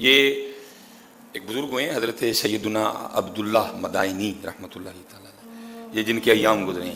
یہ ایک بزرگ ہوئے ہیں حضرت سیدنا عبداللہ مدائنی رحمۃ اللہ تعالیٰ، یہ جن کے ایام گزرے ہیں،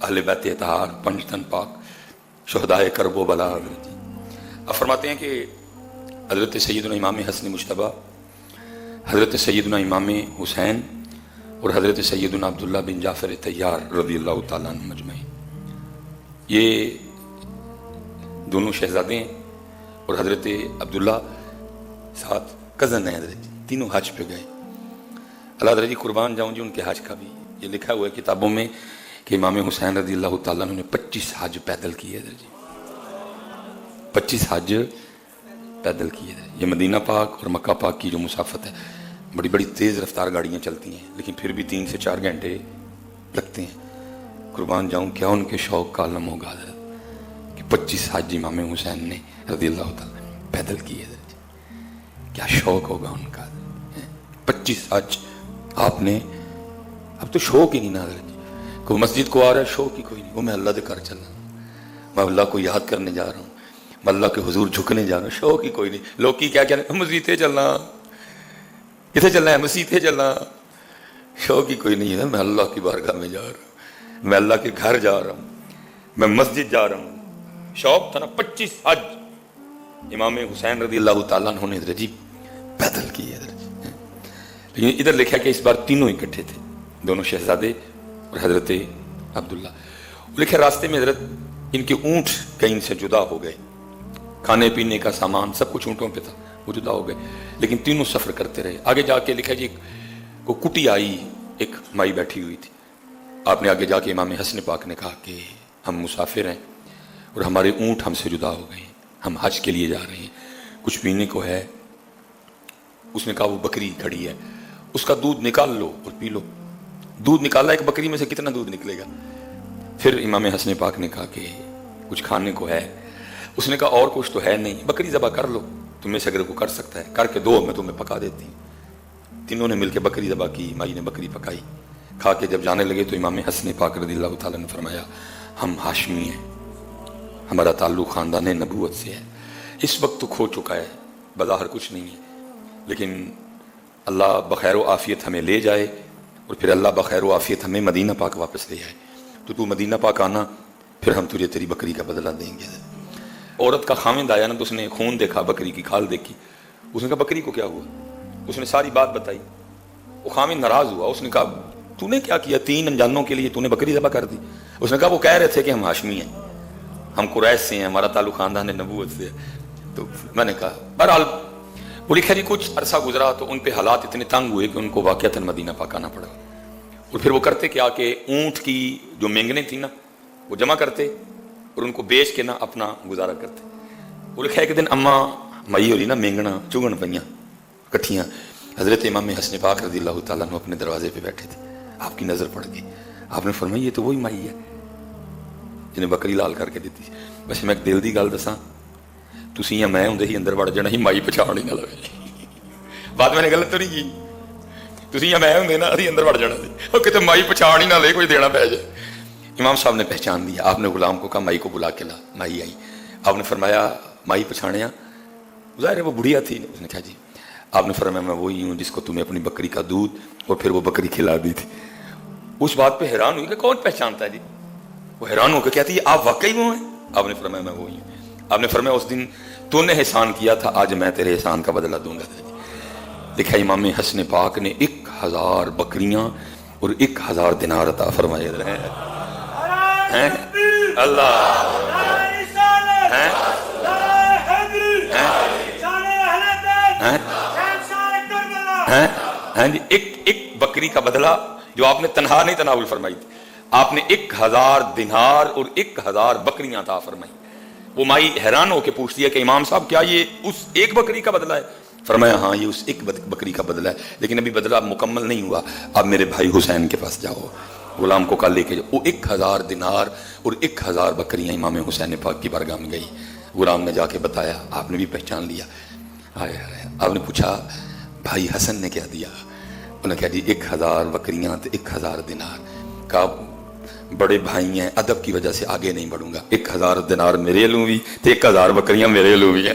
اہل بیت اطہار، پنجتن پاک، شہدائے کرب و بلا حضرت جی۔ اب فرماتے ہیں کہ حضرت سیدنا امام حسن مجتبیٰ، حضرت سیدنا امام حسین اور حضرت سیدنا عبداللہ بن جعفر طیار رضی اللہ تعالیٰ عنہ مجمعین، یہ دونوں شہزادے ہیں اور حضرت عبداللہ ساتھ کزن ہیں حضرت جی، تینوں حج پہ گئے۔ اللہ حضرت جی قربان جاؤں جی ان کے حج کا بھی یہ لکھا ہوا ہے کتابوں میں کہ امام حسین رضی اللہ تعالیٰ عنہ نے 25 حج پیدل کیے حضرت جی، 25 حج پیدل کیے تھے۔ یہ مدینہ پاک اور مکہ پاک کی جو مسافت ہے، بڑی بڑی تیز رفتار گاڑیاں چلتی ہیں لیکن پھر بھی 3 سے 4 گھنٹے لگتے ہیں۔ قربان جاؤں کیا ان کے شوق کا عالم ہوگا حضرت کہ 25 حج امام حسین نے رضی اللہ تعالیٰ پیدل کیے حضرت جی، کیا شوق ہوگا ان کا۔ 25 حج آپ نے، اب تو شوق ہی نہیں نا حضرت جی، کوئی مسجد کو آ رہا ہے شوق ہی کوئی نہیں، وہ میں اللہ دے کر چل رہا ہوں، میں اللہ کو یاد کرنے جا رہا ہوں، میں اللہ کے حضور جھکنے جا رہا ہوں، شوق ہی کوئی نہیں۔ لوگ کی کیا کہہ رہے ہیں، مسجد چلنا، کتنے چلنا ہے، مسجد چلنا، شوق ہی کوئی نہیں ہے۔ میں اللہ کی بارگاہ میں جا رہا ہوں، میں اللہ کے گھر جا رہا ہوں، میں مسجد جا رہا ہوں۔ شوق تھا نا۔ 25 حج امام حسین رضی اللہ تعالیٰ عنہ نے حضرت جی پیدل کی حضرت جی۔ لیکن ادھر لکھا کہ اس بار تینوں اکٹھے تھے، دونوں شہزادے اور حضرت عبداللہ۔ لکھا راستے میں حضرت ان کے اونٹ کہیں سے جدا ہو گئے، کھانے پینے کا سامان سب کچھ اونٹوں پہ تھا، وہ جدا ہو گئے، لیکن تینوں سفر کرتے رہے۔ آگے جا کے لکھا جی کو کٹی آئی، ایک مائی بیٹھی ہوئی تھی۔ آپ نے آگے جا کے امام حسن پاک نے کہا کہ ہم مسافر ہیں اور ہمارے اونٹ ہم سے جدا ہو گئے ہیں، ہم حج کے لیے جا رہے ہیں، کچھ پینے کو ہے؟ اس نے کہا وہ بکری کھڑی ہے، اس کا دودھ نکال لو اور پی لو۔ دودھ نکالا، ایک بکری میں سے کتنا دودھ نکلے گا؟ پھر امام حسن پاک نے کہا کہ کچھ کھانے کو ہے؟ اس نے کہا اور کچھ تو ہے نہیں، بکری ذبح کر لو، تم میں سے اگر کو کر سکتا ہے کر کے دو، میں تمہیں پکا دیتی ہوں۔ تینوں نے مل کے بکری ذبح کی، مائی نے بکری پکائی، کھا کے جب جانے لگے تو امام حسن پاک رضی اللہ تعالیٰ نے فرمایا ہم ہاشمی ہیں، ہمارا تعلق خاندان نبوت سے ہے۔ اس وقت تو کھو چکا ہے، بظاہر کچھ نہیں ہے، لیکن اللہ بخیر و عافیت ہمیں لے جائے اور پھر اللہ بخیر و عافیت ہمیں مدینہ پاک واپس لے جائے تو مدینہ پاک آنا، پھر ہم تجھے تیری بکری کا بدلہ دیں گے۔ عورت کا خاوند آیا نا تو اس نے خون دیکھا، بکری کی کھال دیکھی، اس نے کہا بکری کو کیا ہوا؟ اس نے ساری بات بتائی۔ وہ خاوند ناراض ہوا، اس نے کہا تو نے کیا کیا، 3 انجانوں کے لیے تو نے بکری ذبح کر دی؟ اس نے کہا وہ کہہ رہے تھے کہ ہم ہاشمی ہیں، ہم قریش سے ہیں، ہمارا تعلق خاندان نبوت سے ہے۔ تو میں نے کہا بہرحال وہ لکھا جی کچھ عرصہ گزرا تو ان پہ حالات اتنے تنگ ہوئے کہ ان کو واقعتاً مدینہ پاک آنا پڑا، اور پھر وہ کرتے کیا کہ اونٹ کی جو مینگنیں تھیں نا وہ جمع کرتے اور ان کو بیچ کے نا اپنا گزارا کرتے۔ وہ لکھا ایک دن اماں مئی ہوئی نا مینگنا چگن پئیاں کٹھیاں، حضرت امام حسن پاک رضی اللہ تعالیٰ عنہ اپنے دروازے پہ بیٹھے تھے، آپ کی نظر پڑ گئی، آپ نے فرمایا یہ تو وہی مائی ہے جنہیں بکری لال کر کے دیتی۔ بس میں ایک دل دی گل دساں، تسی یا میں ہوندے ہی اندر وڑ جانا ہی، مائی پچھاڑ ہی نہ لگے۔ بات میں نے غلط تو نہیں کی؟ تسی یا میں ہوندے نا ادھی اندر وڑ جانا سی، او کتے مائی پچھاڑ ہی نہ لے، کوئی دینا پہ جائے۔ امام صاحب نے پہچان لیا، آپ نے غلام کو کہا مائی کو بلا کے لا۔ مائی آئی، آپ نے فرمایا مائی پچھاڑیا؟ ظاہر ہے وہ بڑھیا تھی، اس نے کہا جی۔ آپ نے فرمایا میں وہی ہوں جس کو تمہیں اپنی بکری کا دودھ اور پھر وہ بکری کھلا دی تھی۔ اس بات پہ حیران ہوئی کہ کون پہچانتا ہے جی؟ وہ حیران ہو کے کہتی ہے آپ واقعی وہ ہیں؟ آپ نے فرمایا میں وہی ہوں۔ آپ نے فرمایا اس دن تو نے احسان کیا تھا، آج میں تیرے احسان کا بدلہ دوں گا۔ لکھا امام حسن پاک نے 1000 بکریاں اور 1000 دینار عطا فرمائے ہیں۔ اللہ جی، ایک بکری کا بدلہ جو آپ نے تنہا نہیں تناول فرمائی تھی، آپ نے 1000 دینار اور 1000 بکریاں عطا فرمائی۔ وہ مائی حیران ہو کے پوچھتی ہے کہ امام صاحب کیا یہ اس ایک بکری کا بدلہ ہے؟ فرمایا ہاں یہ اس ایک بکری کا بدلہ ہے، لیکن ابھی بدلہ مکمل نہیں ہوا، اب میرے بھائی حسین کے پاس جاؤ، غلام کو کل لے کے جاؤ۔ وہ 1000 دینار اور 1000 بکریاں امام حسین پاک کی بارگاہ میں گئی۔ غلام نے جا کے بتایا، آپ نے بھی پہچان لیا۔ آپ نے پوچھا بھائی حسن نے کیا دیا؟ انہوں نے کہا جی 1000 بکریاں تو 1000 دینار۔ کہا بڑے بھائی ہیں، ادب کی وجہ سے آگے نہیں بڑھوں گا، 1000 دینار میرے لوں بھی تو 1000 بکریاں میرے لوں بھی ہیں۔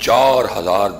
4000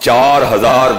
4000